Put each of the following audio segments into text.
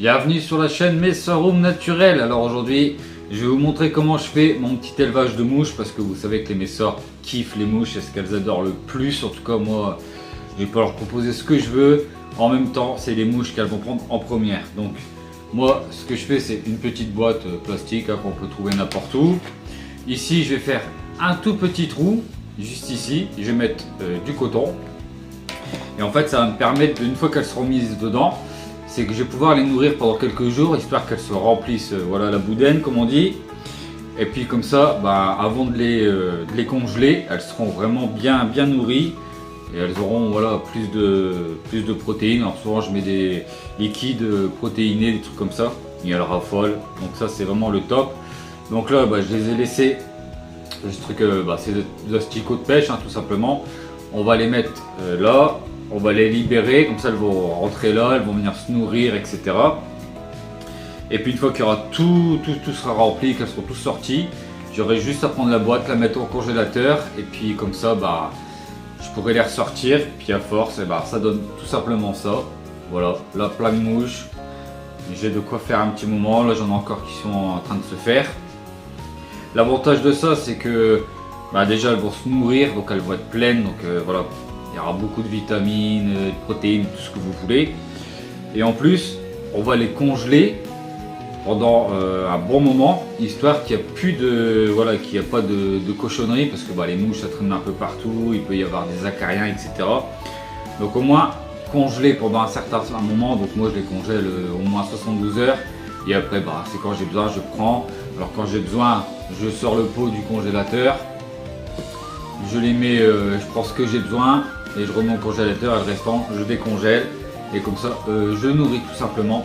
Bienvenue sur la chaîne Messor Home Naturel. Alors aujourd'hui, je vais vous montrer comment je fais mon petit élevage de mouches parce que vous savez que les Messors kiffent les mouches, c'est ce qu'elles adorent le plus. En tout cas, moi, je vais pas leur proposer ce que je veux. En même temps, c'est les mouches qu'elles vont prendre en première. Donc, moi, ce que je fais, c'est une petite boîte plastique qu'on peut trouver n'importe où. Ici, je vais faire un tout petit trou, juste ici. Je vais mettre du coton. Et en fait, ça va me permettre, une fois qu'elles seront mises dedans, c'est que je vais pouvoir les nourrir pendant quelques jours, histoire qu'elles se remplissent, voilà, la boudaine, comme on dit. Et puis comme ça, avant de les congeler, elles seront vraiment bien nourries. Et elles auront voilà, plus de protéines. Alors souvent, je mets des liquides protéinés, des trucs comme ça. Et elles raffolent. Donc ça, c'est vraiment le top. Donc là, je les ai laissés. Ce truc, c'est des asticots de pêche, tout simplement. On va les mettre là. On va les libérer, comme ça elles vont rentrer là, elles vont venir se nourrir, etc. Et puis une fois qu'il y aura tout sera rempli, qu'elles seront tous sorties, j'aurai juste à prendre la boîte, la mettre au congélateur, et puis comme ça, je pourrai les ressortir. Puis à force, ça donne tout simplement ça. Voilà, là plein de mouches. J'ai de quoi faire un petit moment. Là j'en ai encore qui sont en train de se faire. L'avantage de ça, c'est que déjà elles vont se nourrir, donc elles vont être pleines, donc voilà. Il y aura beaucoup de vitamines, de protéines, tout ce que vous voulez. Et en plus, on va les congeler pendant un bon moment, histoire qu'il n'y a plus de, qu'il n'y a pas de cochonneries, parce que les mouches ça traîne un peu partout, il peut y avoir des acariens, etc. Donc au moins congeler pendant un certain moment. Donc moi je les congèle au moins 72 heures. Et après, c'est quand j'ai besoin, je prends. Alors quand j'ai besoin, je sors le pot du congélateur. Je les mets, je prends ce que j'ai besoin et je remets au congélateur, et le restant je décongèle et comme ça je nourris tout simplement.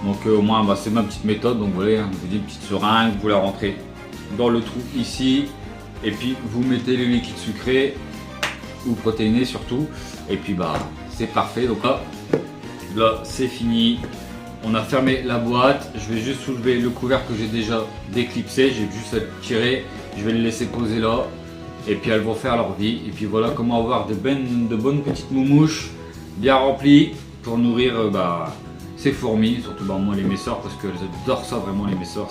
Donc au moins c'est ma petite méthode. Donc voilà, je vous dis une petite seringue, vous la rentrez dans le trou ici et puis vous mettez les liquides sucrés ou protéinés surtout, et puis c'est parfait. Donc là c'est fini, on a fermé la boîte. Je vais juste soulever le couvercle que j'ai déjà déclipsé, j'ai juste à le tirer, je vais le laisser poser là. Et puis elles vont faire leur vie. Et puis voilà comment avoir de bonnes petites moumouches bien remplies pour nourrir ces fourmis. Surtout moi les Messors, parce qu'elles adorent ça vraiment, les Messors.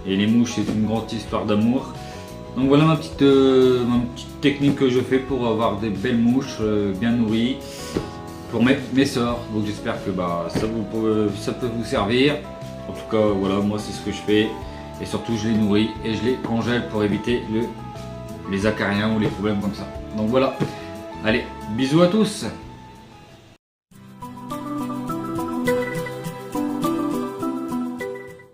Et les mouches, c'est une grande histoire d'amour. Donc voilà ma petite technique que je fais pour avoir des belles mouches bien nourries pour mes Messors. Donc j'espère que ça peut vous servir. En tout cas voilà, moi c'est ce que je fais. Et surtout je les nourris et je les congèle pour éviter les acariens ou les problèmes comme ça. Donc voilà, allez, bisous à tous.